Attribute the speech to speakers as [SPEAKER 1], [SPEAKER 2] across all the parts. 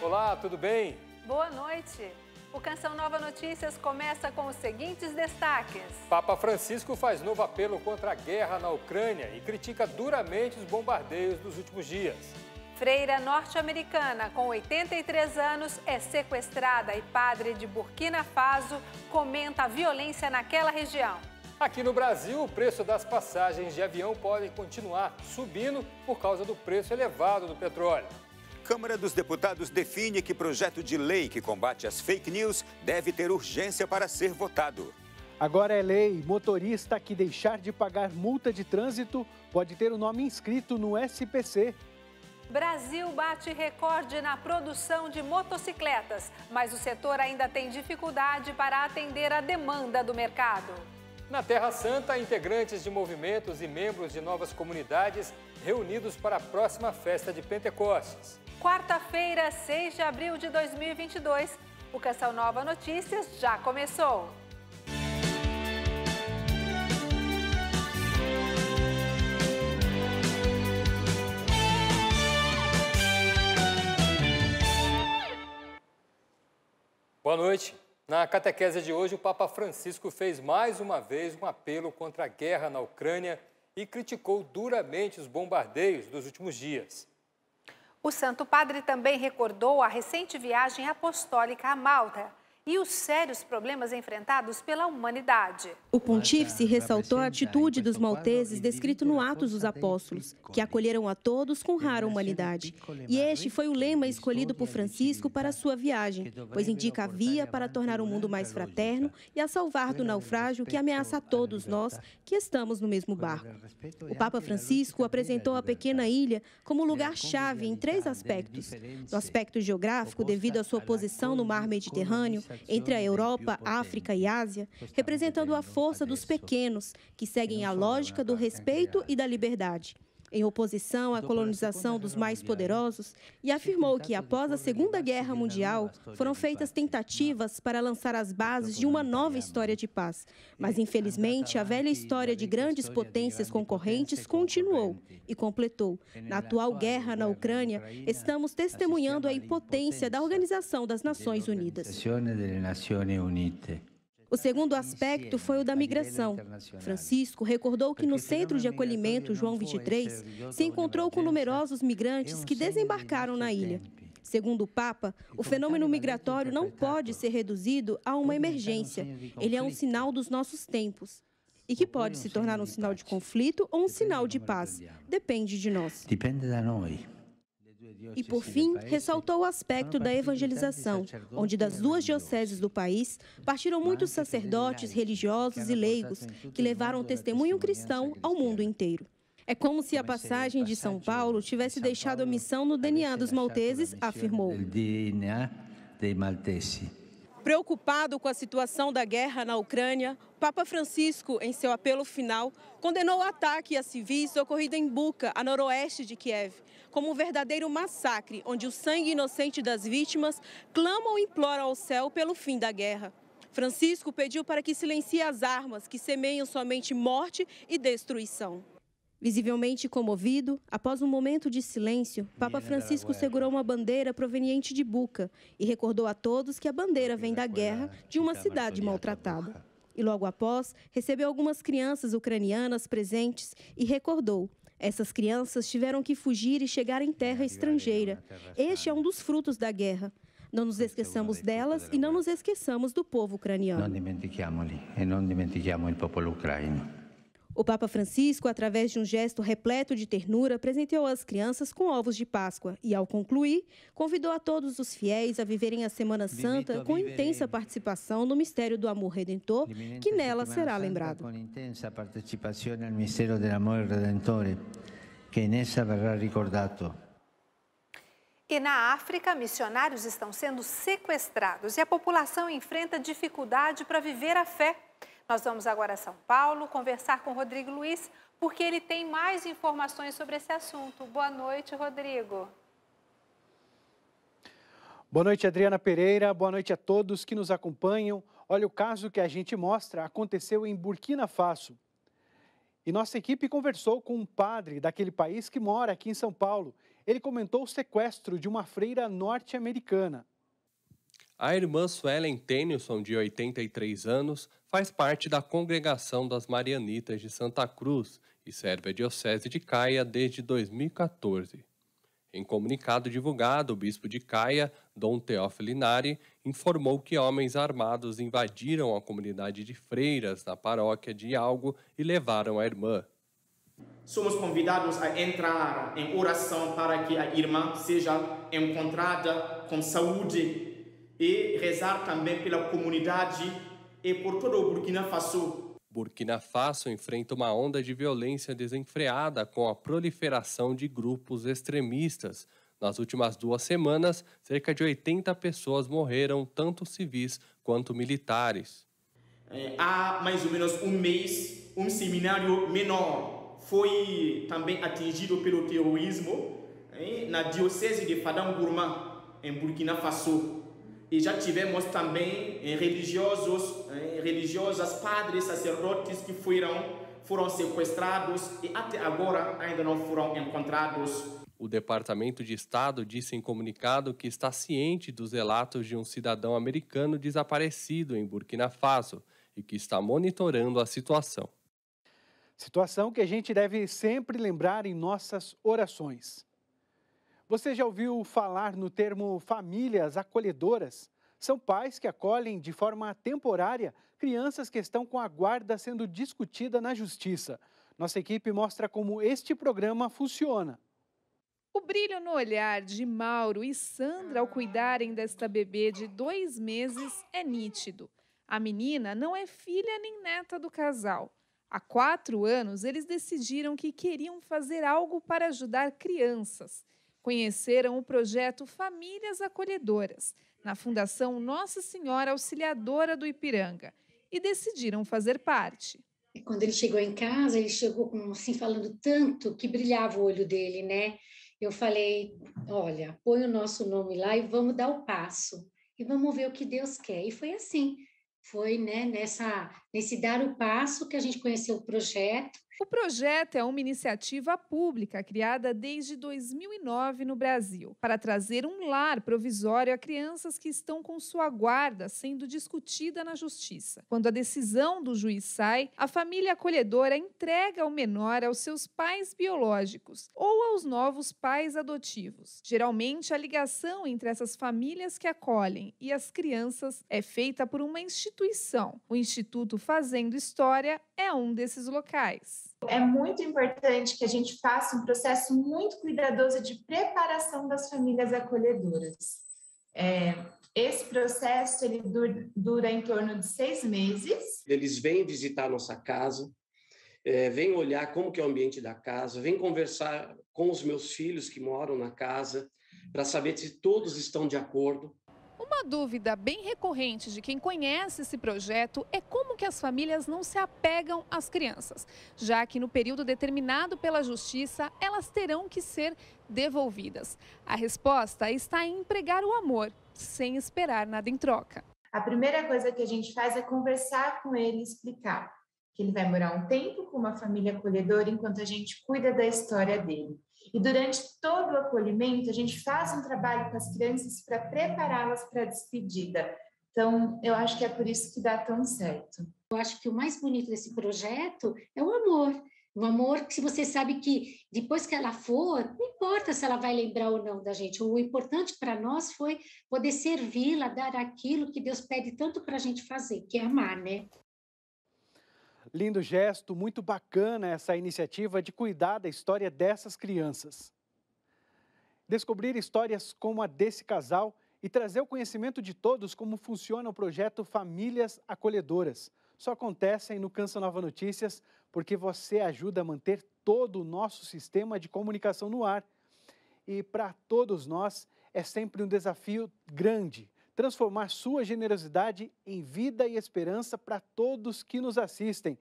[SPEAKER 1] Olá, tudo bem?
[SPEAKER 2] Boa noite. O Canção Nova Notícias começa com os seguintes destaques.
[SPEAKER 1] Papa Francisco faz novo apelo contra a guerra na Ucrânia e critica duramente os bombardeios dos últimos dias.
[SPEAKER 2] Freira norte-americana com 83 anos é sequestrada e padre de Burkina Faso comenta a violência naquela região.
[SPEAKER 1] Aqui no Brasil, o preço das passagens de avião pode continuar subindo por causa do preço elevado do petróleo.
[SPEAKER 3] Câmara dos Deputados define que projeto de lei que combate as fake news deve ter urgência para ser votado.
[SPEAKER 4] Agora é lei, motorista que deixar de pagar multa de trânsito pode ter o nome inscrito no SPC.
[SPEAKER 2] Brasil bate recorde na produção de motocicletas, mas o setor ainda tem dificuldade para atender a demanda do mercado.
[SPEAKER 1] Na Terra Santa, integrantes de movimentos e membros de novas comunidades reunidos para a próxima festa de Pentecostes.
[SPEAKER 2] Quarta-feira, 6 de abril de 2022, o Canção Nova Notícias já começou.
[SPEAKER 1] Boa noite. Na catequese de hoje, o Papa Francisco fez mais uma vez um apelo contra a guerra na Ucrânia e criticou duramente os bombardeios dos últimos dias.
[SPEAKER 2] O Santo Padre também recordou a recente viagem apostólica a Malta e os sérios problemas enfrentados pela humanidade.
[SPEAKER 5] O pontífice ressaltou a atitude dos malteses descrito no Atos dos Apóstolos, que acolheram a todos com rara humanidade. E este foi o lema escolhido por Francisco para a sua viagem, pois indica a via para tornar o mundo mais fraterno e a salvar do naufrágio que ameaça a todos nós que estamos no mesmo barco. O Papa Francisco apresentou a pequena ilha como lugar-chave em 3 aspectos. No aspecto geográfico, devido à sua posição no mar Mediterrâneo, entre a Europa, África e Ásia, representando a força dos pequenos, que seguem a lógica do respeito e da liberdade, em oposição à colonização dos mais poderosos, e afirmou que, após a Segunda Guerra Mundial, foram feitas tentativas para lançar as bases de uma nova história de paz. Mas, infelizmente, a velha história de grandes potências concorrentes continuou e completou. Na atual guerra na Ucrânia, estamos testemunhando a impotência da Organização das Nações Unidas. O segundo aspecto foi o da migração. Francisco recordou que no Centro de Acolhimento João 23 se encontrou com numerosos migrantes que desembarcaram na ilha. Segundo o Papa, o fenômeno migratório não pode ser reduzido a uma emergência. Ele é um sinal dos nossos tempos e que pode se tornar um sinal de conflito ou um sinal de paz. Depende de nós.
[SPEAKER 6] Depende da nós.
[SPEAKER 5] E, por fim, ressaltou o aspecto da evangelização, onde das 2 dioceses do país partiram muitos sacerdotes, religiosos e leigos que levaram o testemunho cristão ao mundo inteiro. É como se a passagem de São Paulo tivesse deixado a missão no DNA dos malteses, afirmou. Preocupado com a situação da guerra na Ucrânia, Papa Francisco, em seu apelo final, condenou o ataque a civis ocorrido em Bucha, a noroeste de Kiev, como um verdadeiro massacre, onde o sangue inocente das vítimas clama ou implora ao céu pelo fim da guerra. Francisco pediu para que silencie as armas que semeiam somente morte e destruição. Visivelmente comovido, após um momento de silêncio, Papa Francisco segurou uma bandeira proveniente de Bucha e recordou a todos que a bandeira vem da guerra de uma cidade maltratada. E logo após, recebeu algumas crianças ucranianas presentes e recordou: essas crianças tiveram que fugir e chegar em terra estrangeira. Este é um dos frutos da guerra. Não nos esqueçamos delas e não nos esqueçamos do povo ucraniano.
[SPEAKER 6] Não dimentichiamoli e não dimentichiamo il popolo ucraino.
[SPEAKER 5] O Papa Francisco, através de um gesto repleto de ternura, presenteou as crianças com ovos de Páscoa e, ao concluir, convidou a todos os fiéis a viverem a Semana Santa com intensa participação no mistério do amor redentor, que nela será lembrado.
[SPEAKER 6] Com intensa partecipação no mistério do amor redentor, que nessa verrà ricordato.
[SPEAKER 2] E na África, missionários estão sendo sequestrados e a população enfrenta dificuldade para viver a fé. Nós vamos agora a São Paulo conversar com Rodrigo Luiz, porque ele tem mais informações sobre esse assunto. Boa noite, Rodrigo.
[SPEAKER 4] Boa noite, Adriana Pereira. Boa noite a todos que nos acompanham. Olha, o caso que a gente mostra aconteceu em Burkina Faso. E nossa equipe conversou com um padre daquele país que mora aqui em São Paulo. Ele comentou o sequestro de uma freira norte-americana.
[SPEAKER 7] A irmã Suelen Tennyson, de 83 anos, faz parte da Congregação das Marianitas de Santa Cruz e serve a Diocese de Caia desde 2014. Em comunicado divulgado, o bispo de Caia, Dom Teófilo Inari, informou que homens armados invadiram a comunidade de freiras na paróquia de Algo e levaram a irmã.
[SPEAKER 8] Somos convidados a entrar em oração para que a irmã seja encontrada com saúde e rezar também pela comunidade e por todo o Burkina Faso.
[SPEAKER 7] Burkina Faso enfrenta uma onda de violência desenfreada com a proliferação de grupos extremistas. Nas últimas 2 semanas, cerca de 80 pessoas morreram, tanto civis quanto militares.
[SPEAKER 8] Há mais ou menos um mês, um seminário menor foi também atingido pelo terrorismo na Diocese de Fadam Gourma, em Burkina Faso. E já tivemos também religiosas, padres, sacerdotes que foram sequestrados e até agora ainda não foram encontrados.
[SPEAKER 7] O Departamento de Estado disse em comunicado que está ciente dos relatos de um cidadão americano desaparecido em Burkina Faso e que está monitorando a situação.
[SPEAKER 4] Situação que a gente deve sempre lembrar em nossas orações. Você já ouviu falar no termo famílias acolhedoras? São pais que acolhem de forma temporária crianças que estão com a guarda sendo discutida na justiça. Nossa equipe mostra como este programa funciona.
[SPEAKER 9] O brilho no olhar de Mauro e Sandra ao cuidarem desta bebê de 2 meses é nítido. A menina não é filha nem neta do casal. Há 4 anos, eles decidiram que queriam fazer algo para ajudar crianças. Conheceram o projeto Famílias Acolhedoras, na Fundação Nossa Senhora Auxiliadora do Ipiranga, e decidiram fazer parte.
[SPEAKER 10] Quando ele chegou em casa, ele chegou assim, falando tanto que brilhava o olho dele, né? Eu falei, olha, põe o nosso nome lá e vamos dar o passo. E vamos ver o que Deus quer. E foi assim. Foi, né, nesse dar o passo que a gente conheceu o projeto.
[SPEAKER 9] O projeto é uma iniciativa pública criada desde 2009 no Brasil para trazer um lar provisório a crianças que estão com sua guarda sendo discutida na justiça. Quando a decisão do juiz sai, a família acolhedora entrega o menor aos seus pais biológicos ou aos novos pais adotivos. Geralmente, a ligação entre essas famílias que acolhem e as crianças é feita por uma instituição. O Instituto Fazendo História é um desses locais.
[SPEAKER 11] É muito importante que a gente faça um processo muito cuidadoso de preparação das famílias acolhedoras. Esse processo ele dura em torno de 6 meses.
[SPEAKER 12] Eles vêm visitar a nossa casa, vêm olhar como que é o ambiente da casa, vêm conversar com os meus filhos que moram na casa, para saber se todos estão de acordo.
[SPEAKER 9] Uma dúvida bem recorrente de quem conhece esse projeto é como que as famílias não se apegam às crianças, já que no período determinado pela justiça, elas terão que ser devolvidas. A resposta está em empregar o amor, sem esperar nada em troca.
[SPEAKER 11] A primeira coisa que a gente faz é conversar com ele e explicar que ele vai morar um tempo com uma família acolhedora enquanto a gente cuida da história dele. E durante todo o acolhimento, a gente faz um trabalho com as crianças para prepará-las para a despedida. Então, eu acho que é por isso que dá tão certo.
[SPEAKER 10] Eu acho que o mais bonito desse projeto é o amor. O amor que você sabe que depois que ela for, não importa se ela vai lembrar ou não da gente. O importante para nós foi poder servi-la, dar aquilo que Deus pede tanto para a gente fazer, que é amar, né?
[SPEAKER 4] Lindo gesto, muito bacana essa iniciativa de cuidar da história dessas crianças. Descobrir histórias como a desse casal e trazer o conhecimento de todos como funciona o projeto Famílias Acolhedoras. Só acontecem no Canção Nova Notícias porque você ajuda a manter todo o nosso sistema de comunicação no ar. E para todos nós é sempre um desafio grande transformar sua generosidade em vida e esperança para todos que nos assistem.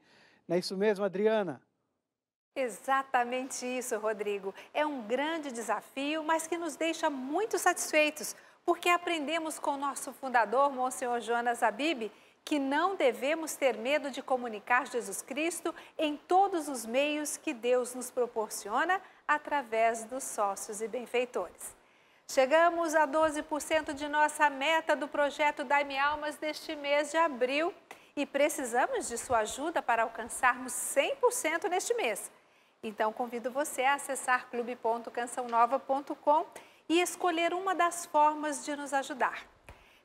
[SPEAKER 4] Não é isso mesmo, Adriana?
[SPEAKER 2] Exatamente isso, Rodrigo. É um grande desafio, mas que nos deixa muito satisfeitos, porque aprendemos com o nosso fundador, Monsenhor Jonas Habib, que não devemos ter medo de comunicar Jesus Cristo em todos os meios que Deus nos proporciona através dos sócios e benfeitores. Chegamos a 12% de nossa meta do projeto Dai-me Almas deste mês de abril e precisamos de sua ajuda para alcançarmos 100% neste mês. Então, convido você a acessar clube.cançãonova.com e escolher uma das formas de nos ajudar.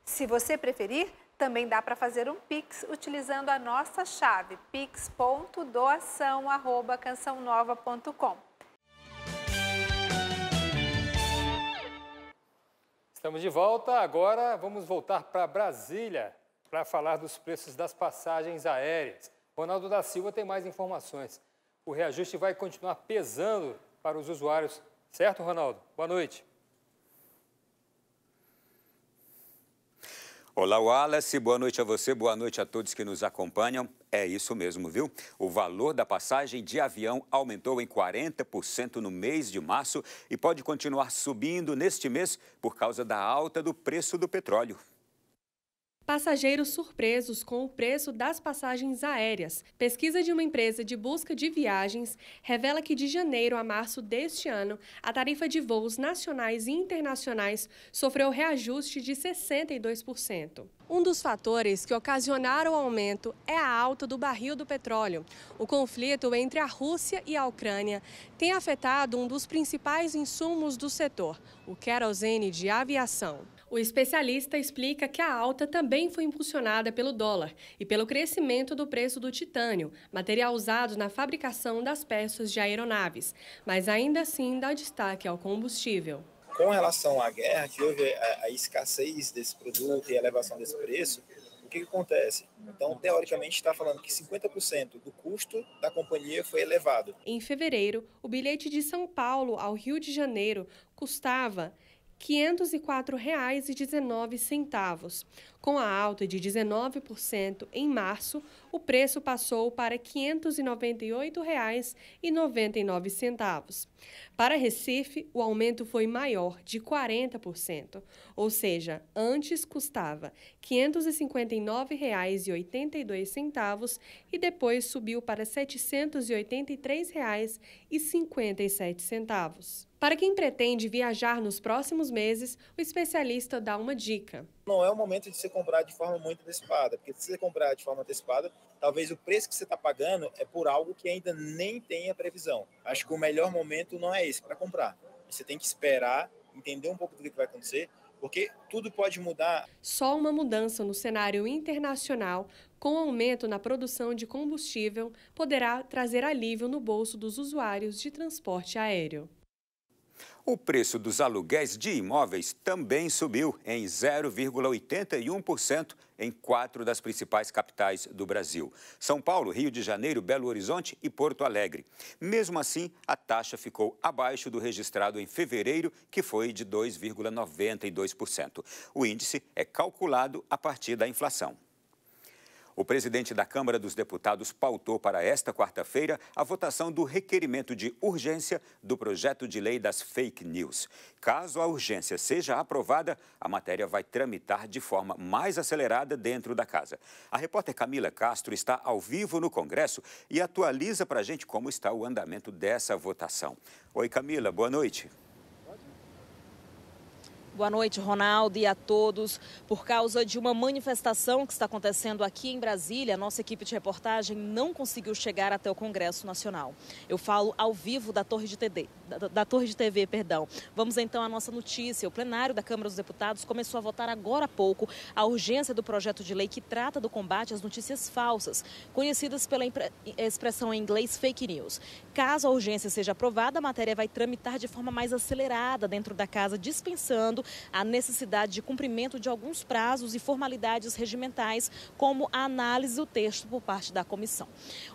[SPEAKER 2] Se você preferir, também dá para fazer um Pix utilizando a nossa chave pix.doação@cançãonova.com.
[SPEAKER 1] Estamos de volta, agora vamos voltar para Brasília para falar dos preços das passagens aéreas. Ronaldo da Silva tem mais informações. O reajuste vai continuar pesando para os usuários, certo, Ronaldo? Boa noite.
[SPEAKER 3] Olá, Wallace, boa noite a você, boa noite a todos que nos acompanham. É isso mesmo, viu? O valor da passagem de avião aumentou em 40% no mês de março e pode continuar subindo neste mês por causa da alta do preço do petróleo.
[SPEAKER 13] Passageiros surpresos com o preço das passagens aéreas. Pesquisa de uma empresa de busca de viagens revela que de janeiro a março deste ano, a tarifa de voos nacionais e internacionais sofreu reajuste de 62%. Um dos fatores que ocasionaram o aumento é a alta do barril do petróleo. O conflito entre a Rússia e a Ucrânia tem afetado um dos principais insumos do setor, o querosene de aviação. O especialista explica que a alta também foi impulsionada pelo dólar e pelo crescimento do preço do titânio, material usado na fabricação das peças de aeronaves, mas ainda assim dá destaque ao combustível.
[SPEAKER 14] Com relação à guerra, que houve a escassez desse produto e a elevação desse preço, o que acontece? Então, teoricamente, está falando que 50% do custo da companhia foi elevado.
[SPEAKER 13] Em fevereiro, o bilhete de São Paulo ao Rio de Janeiro custava R$ 504,19. Com a alta de 19% em março, o preço passou para R$ 598,99. Para Recife, o aumento foi maior, de 40%, ou seja, antes custava R$ 559,82 e depois subiu para R$ 783,57. Para quem pretende viajar nos próximos meses, o especialista dá uma dica.
[SPEAKER 14] Não é o momento de você comprar de forma muito antecipada, porque se você comprar de forma antecipada, talvez o preço que você está pagando é por algo que ainda nem tem a previsão. Acho que o melhor momento não é esse para comprar. Você tem que esperar, entender um pouco do que vai acontecer, porque tudo pode mudar.
[SPEAKER 13] Só uma mudança no cenário internacional, com aumento na produção de combustível, poderá trazer alívio no bolso dos usuários de transporte aéreo.
[SPEAKER 3] O preço dos aluguéis de imóveis também subiu em 0,81% em 4 das principais capitais do Brasil: São Paulo, Rio de Janeiro, Belo Horizonte e Porto Alegre. Mesmo assim, a taxa ficou abaixo do registrado em fevereiro, que foi de 2,92%. O índice é calculado a partir da inflação. O presidente da Câmara dos Deputados pautou para esta quarta-feira a votação do requerimento de urgência do projeto de lei das fake news. Caso a urgência seja aprovada, a matéria vai tramitar de forma mais acelerada dentro da casa. A repórter Camila Castro está ao vivo no Congresso e atualiza para a gente como está o andamento dessa votação. Oi, Camila, boa noite.
[SPEAKER 15] Boa noite, Ronaldo, e a todos. Por causa de uma manifestação que está acontecendo aqui em Brasília, a nossa equipe de reportagem não conseguiu chegar até o Congresso Nacional. Eu falo ao vivo da Torre de TV. Vamos então à nossa notícia. O plenário da Câmara dos Deputados começou a votar agora há pouco a urgência do projeto de lei que trata do combate às notícias falsas, conhecidas pela expressão em inglês fake news. Caso a urgência seja aprovada, a matéria vai tramitar de forma mais acelerada dentro da casa, dispensando a necessidade de cumprimento de alguns prazos e formalidades regimentais, como a análise do texto por parte da comissão.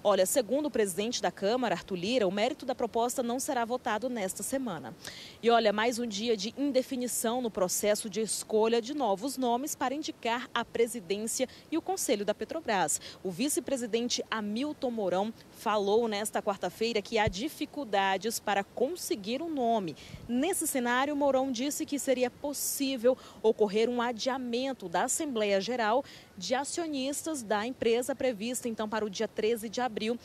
[SPEAKER 15] Olha, segundo o presidente da Câmara, Arthur Lira, o mérito da proposta não será votado nesta semana. E olha, mais um dia de indefinição no processo de escolha de novos nomes para indicar a presidência e o conselho da Petrobras. O vice-presidente Hamilton Mourão falou nesta quarta-feira que há dificuldades para conseguir um nome. Nesse cenário, Mourão disse que seria possível ocorrer um adiamento da Assembleia Geral de Acionistas da empresa prevista então para o dia 13 de abril.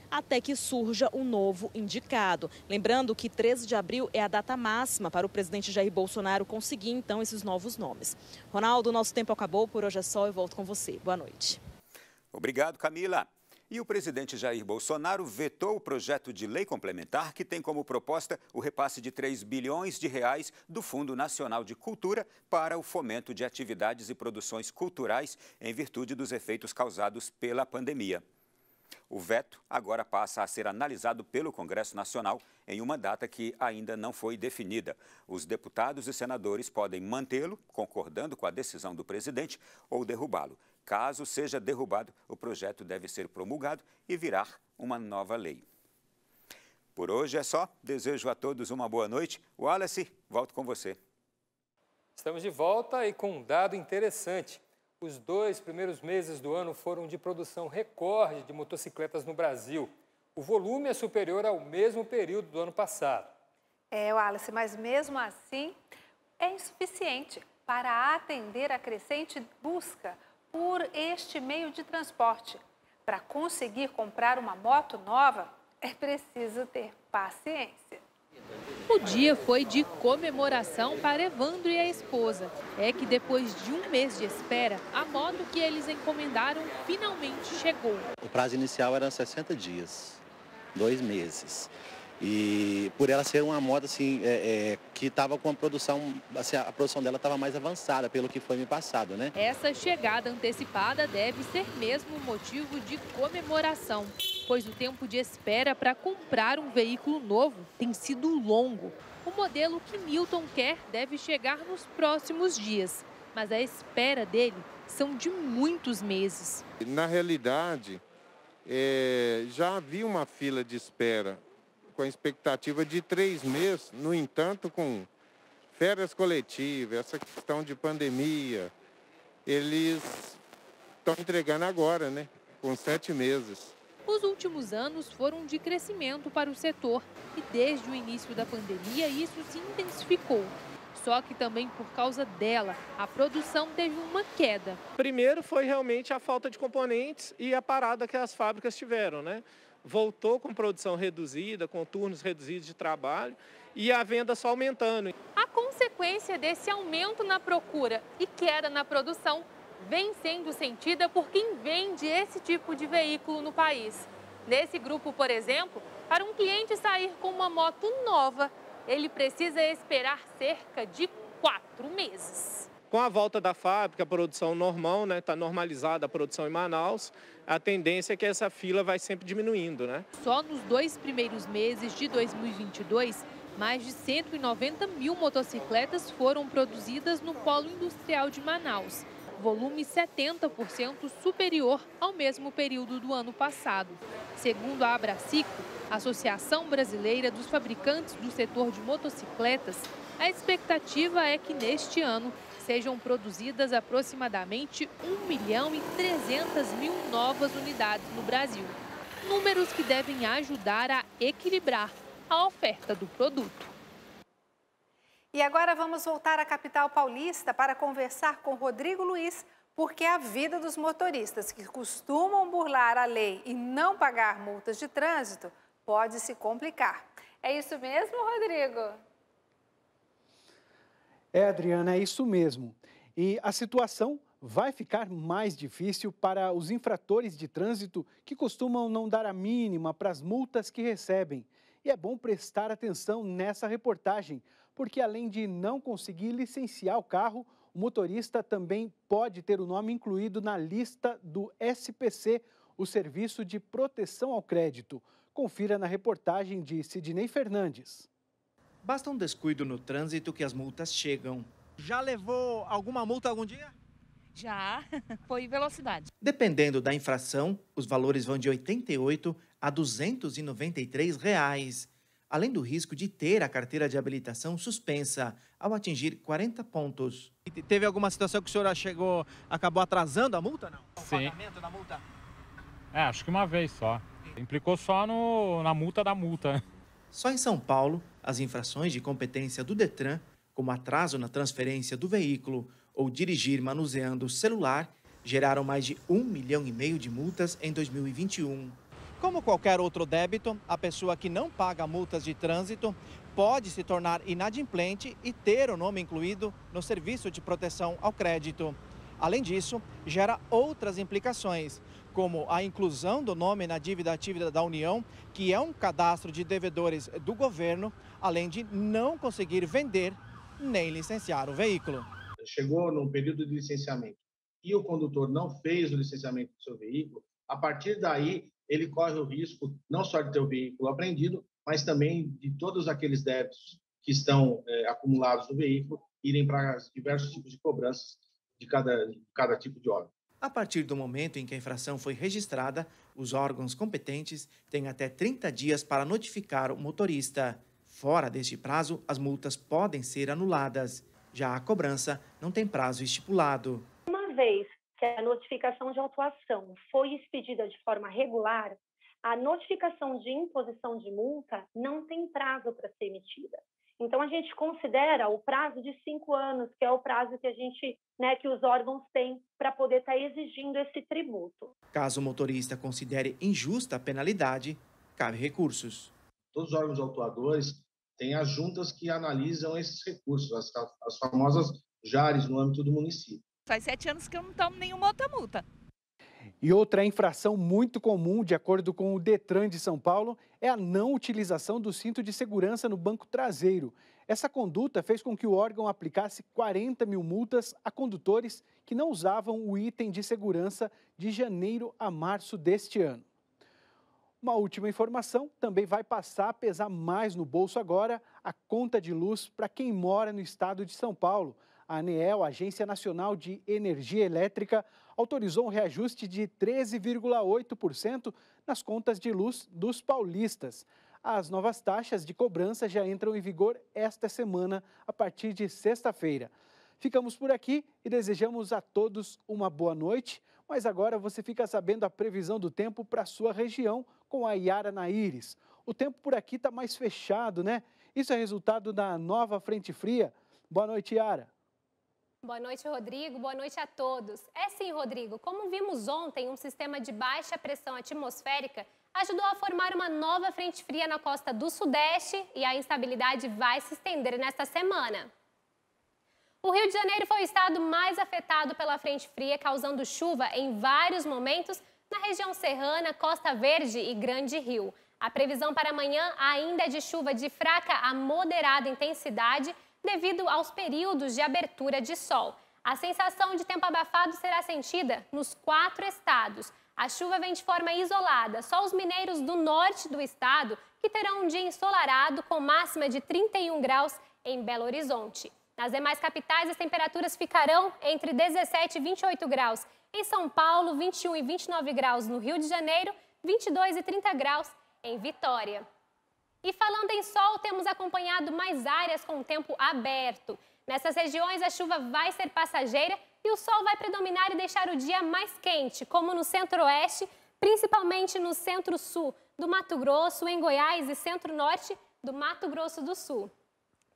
[SPEAKER 15] até que surja um novo indicado. Lembrando que 13 de abril é a data máxima para o presidente Jair Bolsonaro conseguir, então, esses novos nomes. Ronaldo, nosso tempo acabou, por hoje é só, eu volto com você. Boa noite.
[SPEAKER 3] Obrigado, Camila. E o presidente Jair Bolsonaro vetou o projeto de lei complementar que tem como proposta o repasse de 3 bilhões de reais do Fundo Nacional de Cultura para o fomento de atividades e produções culturais em virtude dos efeitos causados pela pandemia. O veto agora passa a ser analisado pelo Congresso Nacional em uma data que ainda não foi definida. Os deputados e senadores podem mantê-lo, concordando com a decisão do presidente, ou derrubá-lo. Caso seja derrubado, o projeto deve ser promulgado e virar uma nova lei. Por hoje é só. Desejo a todos uma boa noite. Wallace, volto com você.
[SPEAKER 1] Estamos de volta e com um dado interessante. Os 2 primeiros meses do ano foram de produção recorde de motocicletas no Brasil. O volume é superior ao mesmo período do ano passado.
[SPEAKER 2] Wallace, mas mesmo assim é insuficiente para atender a crescente busca por este meio de transporte. Para conseguir comprar uma moto nova, é preciso ter paciência.
[SPEAKER 9] O dia foi de comemoração para Evandro e a esposa. É que depois de um mês de espera, a moto que eles encomendaram finalmente chegou.
[SPEAKER 16] O prazo inicial era 60 dias, 2 meses. E por ela ser uma moto assim, que estava com a produção, assim, a produção dela estava mais avançada pelo que foi me passado, né?
[SPEAKER 9] Essa chegada antecipada deve ser mesmo motivo de comemoração, pois o tempo de espera para comprar um veículo novo tem sido longo. O modelo que Milton quer deve chegar nos próximos dias, mas a espera dele são de muitos meses.
[SPEAKER 17] Na realidade, já havia uma fila de espera com a expectativa de 3 meses, no entanto, com férias coletivas, essa questão de pandemia, eles estão entregando agora, né, com 7 meses.
[SPEAKER 9] Os últimos anos foram de crescimento para o setor e desde o início da pandemia isso se intensificou. Só que também por causa dela, a produção teve uma queda.
[SPEAKER 18] Primeiro foi realmente a falta de componentes e a parada que as fábricas tiveram, né? Voltou com produção reduzida, com turnos reduzidos de trabalho e a venda só aumentando.
[SPEAKER 9] A consequência desse aumento na procura e queda na produção vem sendo sentida por quem vende esse tipo de veículo no país. Nesse grupo, por exemplo, para um cliente sair com uma moto nova, ele precisa esperar cerca de 4 meses.
[SPEAKER 18] Com a volta da fábrica, a produção normal, né? Está normalizada a produção em Manaus, a tendência é que essa fila vai sempre diminuindo, né?
[SPEAKER 9] Só nos 2 primeiros meses de 2022, mais de 190 mil motocicletas foram produzidas no Polo Industrial de Manaus, volume 70% superior ao mesmo período do ano passado. Segundo a Abracico, Associação Brasileira dos Fabricantes do Setor de Motocicletas, a expectativa é que neste ano sejam produzidas aproximadamente 1.300.000 novas unidades no Brasil. Números que devem ajudar a equilibrar a oferta do produto.
[SPEAKER 2] E agora vamos voltar à capital paulista para conversar com Rodrigo Luiz, porque a vida dos motoristas que costumam burlar a lei e não pagar multas de trânsito pode se complicar. É isso mesmo, Rodrigo?
[SPEAKER 4] Adriana, é isso mesmo. E a situação vai ficar mais difícil para os infratores de trânsito que costumam não dar a mínima para as multas que recebem. E é bom prestar atenção nessa reportagem, porque além de não conseguir licenciar o carro, o motorista também pode ter o nome incluído na lista do SPC, o Serviço de Proteção ao Crédito. Confira na reportagem de Sidney Fernandes.
[SPEAKER 19] Basta um descuido no trânsito que as multas chegam.
[SPEAKER 20] Já levou alguma multa algum dia?
[SPEAKER 21] Já, foi velocidade.
[SPEAKER 19] Dependendo da infração, os valores vão de R$ 88 a R$ 293, além do risco de ter a carteira de habilitação suspensa ao atingir 40 pontos.
[SPEAKER 20] E teve alguma situação que o senhor acabou atrasando a multa, não? O
[SPEAKER 22] Sim.
[SPEAKER 20] pagamento da multa?
[SPEAKER 22] Acho que uma vez só. Implicou só na multa da multa.
[SPEAKER 19] Só em São Paulo, as infrações de competência do Detran, como atraso na transferência do veículo ou dirigir manuseando o celular, geraram mais de 1,5 milhão de multas em 2021. Como qualquer outro débito, a pessoa que não paga multas de trânsito pode se tornar inadimplente e ter o nome incluído no Serviço de Proteção ao Crédito. Além disso, gera outras implicações, como a inclusão do nome na dívida ativa da União, que é um cadastro de devedores do governo, além de não conseguir vender nem licenciar o veículo.
[SPEAKER 5] Chegou no período de licenciamento e o condutor não fez o licenciamento do seu veículo, a partir daí ele corre o risco não só de ter o veículo apreendido, mas também de todos aqueles débitos que estão acumulados no veículo irem para diversos tipos de cobranças de cada tipo de órgão.
[SPEAKER 19] A partir do momento em que a infração foi registrada, os órgãos competentes têm até 30 dias para notificar o motorista. Fora deste prazo, as multas podem ser anuladas. Já a cobrança não tem prazo estipulado.
[SPEAKER 6] Uma vez que a notificação de autuação foi expedida de forma regular, a notificação de imposição de multa não tem prazo para ser emitida. Então, a gente considera o prazo de 5 anos, que é o prazo que que os órgãos têm para poder estar exigindo esse tributo.
[SPEAKER 19] Caso o motorista considere injusta a penalidade, cabe recursos.
[SPEAKER 5] Todos os órgãos autuadores têm as juntas que analisam esses recursos, as famosas JARes no âmbito do município.
[SPEAKER 21] Faz 7 anos que eu não tomo nenhuma outra multa.
[SPEAKER 4] E outra infração muito comum, de acordo com o Detran de São Paulo, é a não utilização do cinto de segurança no banco traseiro. Essa conduta fez com que o órgão aplicasse 40 mil multas a condutores que não usavam o item de segurança de janeiro a março deste ano. Uma última informação, também vai passar a pesar mais no bolso agora a conta de luz para quem mora no estado de São Paulo. A ANEEL, a Agência Nacional de Energia Elétrica, autorizou um reajuste de 13,8% nas contas de luz dos paulistas. As novas taxas de cobrança já entram em vigor esta semana, a partir de sexta-feira. Ficamos por aqui e desejamos a todos uma boa noite, mas agora você fica sabendo a previsão do tempo para a sua região com a Yara Naires. O tempo por aqui está mais fechado, né? Isso é resultado da nova frente fria. Boa noite, Yara.
[SPEAKER 23] Boa noite, Rodrigo. Boa noite a todos. É sim, Rodrigo. Como vimos ontem, um sistema de baixa pressão atmosférica ajudou a formar uma nova frente fria na costa do Sudeste e a instabilidade vai se estender nesta semana. O Rio de Janeiro foi o estado mais afetado pela frente fria, causando chuva em vários momentos na região serrana, Costa Verde e Grande Rio. A previsão para amanhã ainda é de chuva de fraca a moderada intensidade, devido aos períodos de abertura de sol. A sensação de tempo abafado será sentida nos 4 estados. A chuva vem de forma isolada, só os mineiros do norte do estado que terão um dia ensolarado com máxima de 31 graus em Belo Horizonte. Nas demais capitais, as temperaturas ficarão entre 17 e 28 graus. Em São Paulo, 21 e 29 graus no Rio de Janeiro, 22 e 30 graus em Vitória. E falando em sol, temos acompanhado mais áreas com o tempo aberto. Nessas regiões, a chuva vai ser passageira e o sol vai predominar e deixar o dia mais quente, como no centro-oeste, principalmente no centro-sul do Mato Grosso, em Goiás e centro-norte do Mato Grosso do Sul.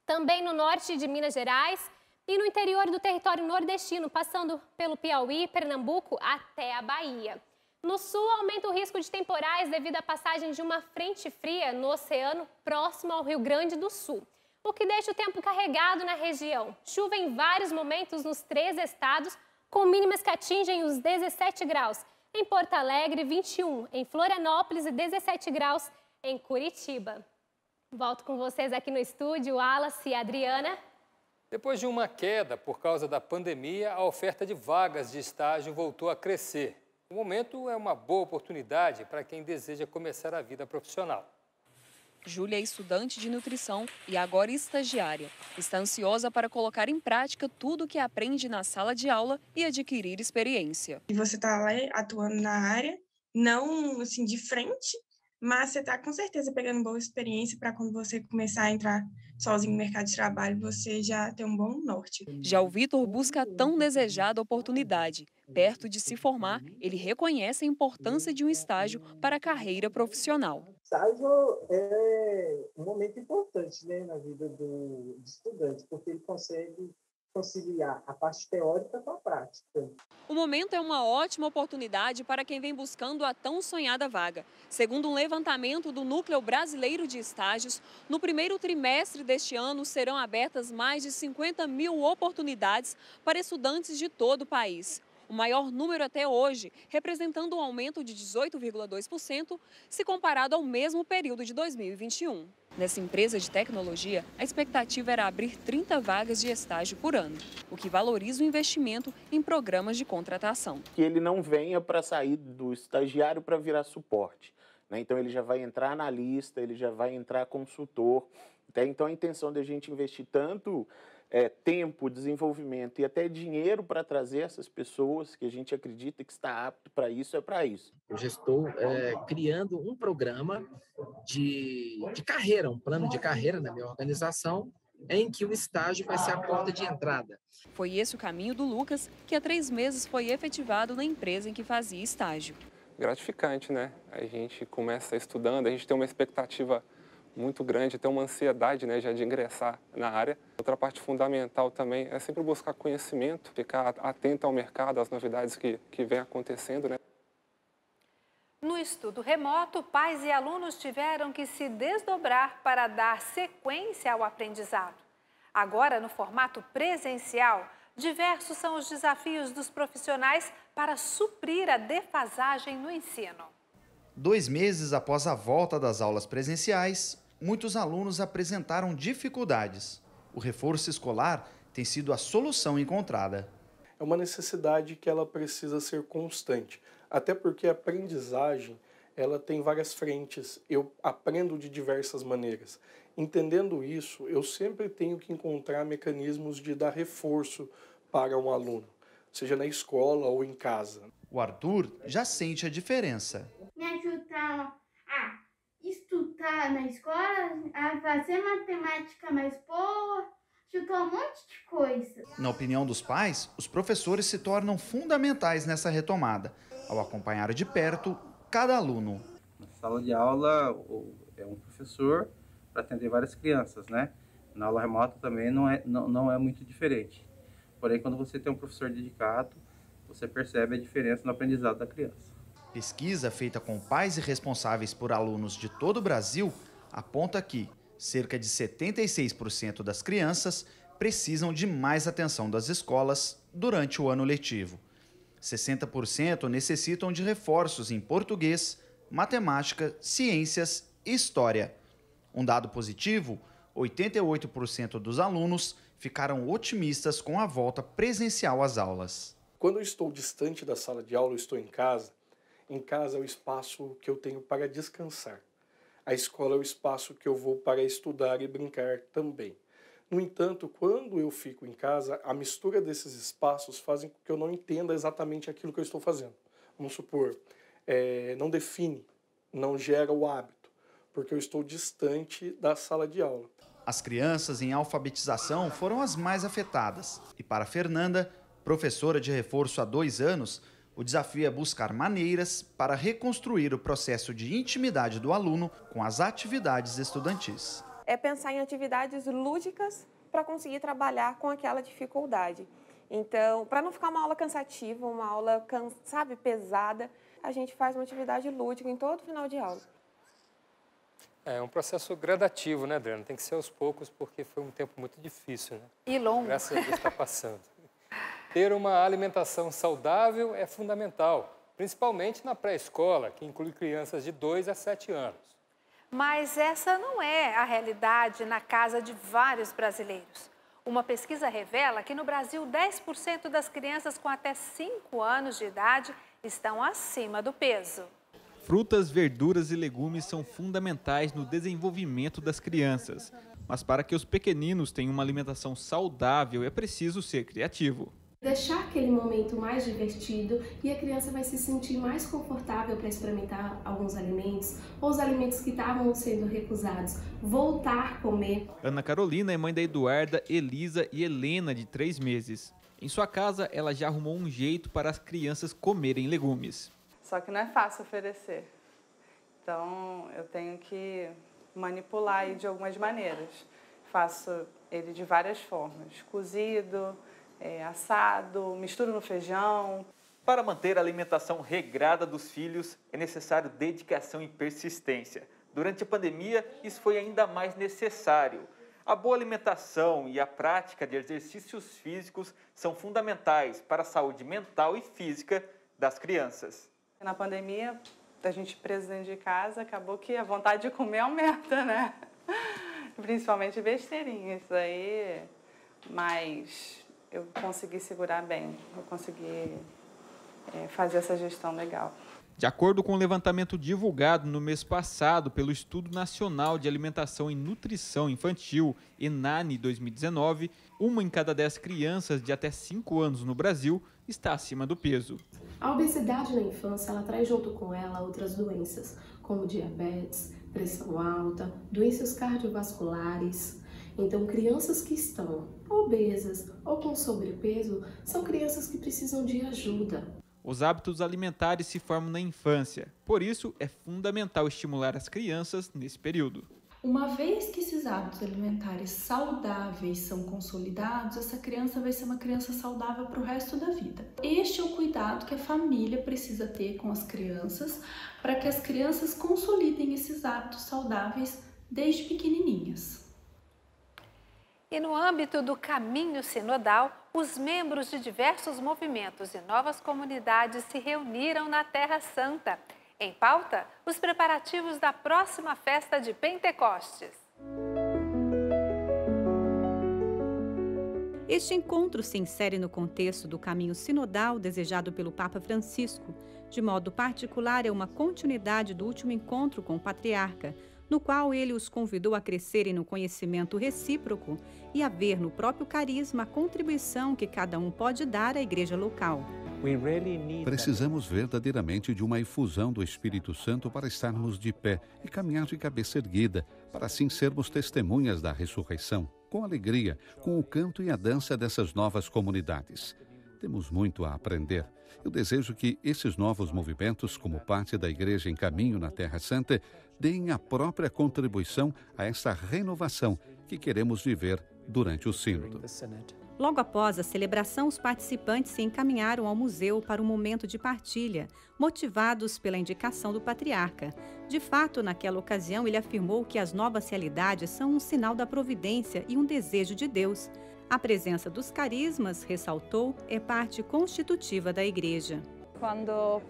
[SPEAKER 23] Também no norte de Minas Gerais e no interior do território nordestino, passando pelo Piauí, Pernambuco até a Bahia. No sul, aumenta o risco de temporais devido à passagem de uma frente fria no oceano próximo ao Rio Grande do Sul, o que deixa o tempo carregado na região. Chuva em vários momentos nos 3 estados, com mínimas que atingem os 17 graus. Em Porto Alegre, 21, em Florianópolis e 17 graus em Curitiba. Volto com vocês aqui no estúdio, Wallace e Adriana.
[SPEAKER 1] Depois de uma queda por causa da pandemia, a oferta de vagas de estágio voltou a crescer. O momento é uma boa oportunidade para quem deseja começar a vida profissional.
[SPEAKER 24] Júlia é estudante de nutrição e agora estagiária. Está ansiosa para colocar em prática tudo o que aprende na sala de aula e adquirir experiência.
[SPEAKER 25] E você está lá atuando na área, não assim de frente, mas você está com certeza pegando boa experiência para quando você começar a entrar sozinho no mercado de trabalho, você já tem um bom norte.
[SPEAKER 24] Já o Vitor busca a tão desejada oportunidade. Perto de se formar, ele reconhece a importância de um estágio para a carreira profissional.
[SPEAKER 26] O estágio é um momento importante, né, na vida do estudante, porque ele consegue
[SPEAKER 7] conciliar a parte teórica com a prática.
[SPEAKER 24] O momento é uma ótima oportunidade para quem vem buscando a tão sonhada vaga. Segundo um levantamento do Núcleo Brasileiro de Estágios, no primeiro trimestre deste ano serão abertas mais de 50 mil oportunidades para estudantes de todo o país. O maior número até hoje, representando um aumento de 18,2% se comparado ao mesmo período de 2021. Nessa empresa de tecnologia, a expectativa era abrir 30 vagas de estágio por ano, o que valoriza o investimento em programas de contratação.
[SPEAKER 8] Que ele não venha para sair do estagiário para virar suporte, né? Então ele já vai entrar analista, ele já vai entrar consultor. Então a intenção da gente investir tanto tempo, desenvolvimento e até dinheiro para trazer essas pessoas que a gente acredita que está apto para isso, é para isso.
[SPEAKER 10] Eu já estou criando um programa de carreira, um plano de carreira na minha organização, em que o estágio vai ser a porta de entrada.
[SPEAKER 24] Foi esse o caminho do Lucas, que há 3 meses foi efetivado na empresa em que fazia estágio.
[SPEAKER 11] Gratificante, né? A gente começa estudando, a gente tem uma expectativa muito grande, tem uma ansiedade, né, já de ingressar na área. Outra parte fundamental também é sempre buscar conhecimento, ficar atento ao mercado, às novidades que vem acontecendo, né?
[SPEAKER 2] No estudo remoto, pais e alunos tiveram que se desdobrar para dar sequência ao aprendizado. Agora, no formato presencial, diversos são os desafios dos profissionais para suprir a defasagem no ensino.
[SPEAKER 12] 2 meses após a volta das aulas presenciais, muitos alunos apresentaram dificuldades. O reforço escolar tem sido a solução encontrada.
[SPEAKER 26] É uma necessidade que ela precisa ser constante, até porque a aprendizagem ela tem várias frentes, eu aprendo de diversas maneiras. Entendendo isso, eu sempre tenho que encontrar mecanismos de dar reforço para um aluno, seja na escola ou em casa.
[SPEAKER 12] O Arthur já sente a diferença.
[SPEAKER 27] Me ajudar a estudar na escola, a fazer matemática mais boa, ajudou um monte de coisa.
[SPEAKER 12] Na opinião dos pais, os professores se tornam fundamentais nessa retomada, ao acompanhar de perto cada aluno.
[SPEAKER 28] Na sala de aula é um professor para atender várias crianças, né? Na aula remota também não é muito diferente. Porém, quando você tem um professor dedicado, você percebe a diferença no aprendizado da criança.
[SPEAKER 12] Pesquisa feita com pais e responsáveis por alunos de todo o Brasil aponta que cerca de 76% das crianças precisam de mais atenção das escolas durante o ano letivo. 60% necessitam de reforços em português, matemática, ciências e história. Um dado positivo, 88% dos alunos ficaram otimistas com a volta presencial às aulas.
[SPEAKER 26] Quando eu estou distante da sala de aula, eu estou em casa é o espaço que eu tenho para descansar. A escola é o espaço que eu vou para estudar e brincar também. No entanto, quando eu fico em casa, a mistura desses espaços fazem com que eu não entenda exatamente aquilo que eu estou fazendo. Vamos supor, não define, não gera o hábito, porque eu estou distante da sala de aula.
[SPEAKER 12] As crianças em alfabetização foram as mais afetadas. E para Fernanda, professora de reforço há 2 anos, o desafio é buscar maneiras para reconstruir o processo de intimidade do aluno com as atividades estudantis.
[SPEAKER 29] É pensar em atividades lúdicas para conseguir trabalhar com aquela dificuldade. Então, para não ficar uma aula cansativa, uma aula, pesada, a gente faz uma atividade lúdica em todo final de aula.
[SPEAKER 1] É um processo gradativo, né, Adriana? Tem que ser aos poucos, porque foi um tempo muito difícil, né?
[SPEAKER 2] E longo.
[SPEAKER 1] Graças a Deus está passando. Ter uma alimentação saudável é fundamental, principalmente na pré-escola, que inclui crianças de 2 a 7 anos.
[SPEAKER 2] Mas essa não é a realidade na casa de vários brasileiros. Uma pesquisa revela que no Brasil 10% das crianças com até 5 anos de idade estão acima do peso.
[SPEAKER 30] Frutas, verduras e legumes são fundamentais no desenvolvimento das crianças. Mas para que os pequeninos tenham uma alimentação saudável, é preciso ser criativo.
[SPEAKER 31] Deixar aquele momento mais divertido e a criança vai se sentir mais confortável para experimentar alguns alimentos ou os alimentos que estavam sendo recusados, voltar a comer.
[SPEAKER 30] Ana Carolina é mãe da Eduarda, Elisa e Helena, de 3 meses. Em sua casa, ela já arrumou um jeito para as crianças comerem legumes.
[SPEAKER 32] Só que não é fácil oferecer. Então, eu tenho que manipular aí de algumas maneiras. Faço ele de várias formas, cozido, assado, misturo no feijão.
[SPEAKER 30] Para manter a alimentação regrada dos filhos, é necessário dedicação e persistência. Durante a pandemia, isso foi ainda mais necessário. A boa alimentação e a prática de exercícios físicos são fundamentais para a saúde mental e física das crianças.
[SPEAKER 32] Na pandemia, a gente preso dentro de casa, acabou que a vontade de comer aumenta, né? Principalmente besteirinhas, isso aí, mas eu consegui segurar bem, eu consegui fazer essa gestão legal.
[SPEAKER 30] De acordo com o levantamento divulgado no mês passado pelo Estudo Nacional de Alimentação e Nutrição Infantil, ENANI 2019, 1 em cada 10 crianças de até 5 anos no Brasil está acima do peso.
[SPEAKER 31] A obesidade na infância, ela traz junto com ela outras doenças, como diabetes, pressão alta, doenças cardiovasculares. Então, crianças que estão obesas ou com sobrepeso são crianças que precisam de ajuda.
[SPEAKER 30] Os hábitos alimentares se formam na infância, por isso é fundamental estimular as crianças nesse período.
[SPEAKER 31] Uma vez que esses hábitos alimentares saudáveis são consolidados, essa criança vai ser uma criança saudável para o resto da vida. Este é o cuidado que a família precisa ter com as crianças, para que as crianças consolidem esses hábitos saudáveis desde pequenininhas.
[SPEAKER 2] E no âmbito do Caminho Sinodal, os membros de diversos movimentos e novas comunidades se reuniram na Terra Santa. Em pauta, os preparativos da próxima festa de Pentecostes.
[SPEAKER 3] Este encontro se insere no contexto do caminho sinodal desejado pelo Papa Francisco. De modo particular, é uma continuidade do último encontro com o patriarca, no qual ele os convidou a crescerem no conhecimento recíproco e a ver no próprio carisma a contribuição que cada um pode dar à igreja local.
[SPEAKER 6] Precisamos verdadeiramente de uma efusão do Espírito Santo para estarmos de pé e caminhar de cabeça erguida, para assim sermos testemunhas da ressurreição, com alegria, com o canto e a dança dessas novas comunidades. Temos muito a aprender. Eu desejo que esses novos movimentos, como parte da Igreja em Caminho na Terra Santa, deem a própria contribuição a essa renovação que queremos viver durante o Sínodo.
[SPEAKER 3] Logo após a celebração, os participantes se encaminharam ao museu para um momento de partilha, motivados pela indicação do patriarca. De fato, naquela ocasião, ele afirmou que as novas realidades são um sinal da providência e um desejo de Deus. A presença dos carismas, ressaltou, é parte constitutiva da Igreja. Quando o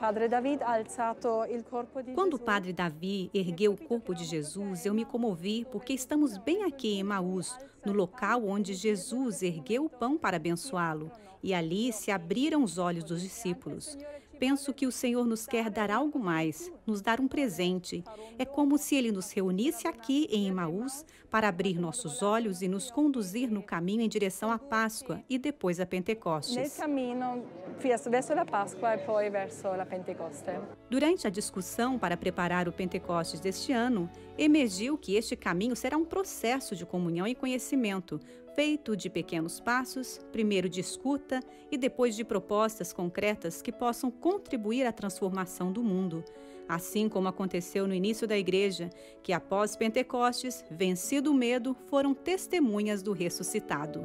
[SPEAKER 3] Padre Davi ergueu o corpo de Jesus, eu me comovi porque estamos bem aqui em Emaús, no local onde Jesus ergueu o pão para abençoá-lo, e ali se abriram os olhos dos discípulos. Penso que o Senhor nos quer dar algo mais, nos dar um presente. É como se Ele nos reunisse aqui em Emaús para abrir nossos olhos e nos conduzir no caminho em direção à Páscoa e depois a Pentecostes. Durante a discussão para preparar o Pentecostes deste ano, emergiu que este caminho será um processo de comunhão e conhecimento, feito de pequenos passos, primeiro de escuta e depois de propostas concretas que possam contribuir à transformação do mundo. Assim como aconteceu no início da Igreja, que após Pentecostes, vencido o medo, foram testemunhas do ressuscitado.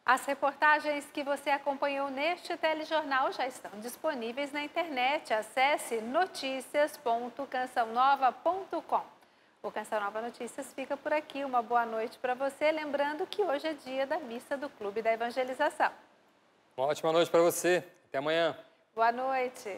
[SPEAKER 2] As reportagens que você acompanhou neste telejornal já estão disponíveis na internet. Acesse noticias.cançãonova.com. O Canção Nova Notícias fica por aqui. Uma boa noite para você. Lembrando que hoje é dia da missa do Clube da Evangelização.
[SPEAKER 1] Uma ótima noite para você. Até amanhã.
[SPEAKER 2] Boa noite.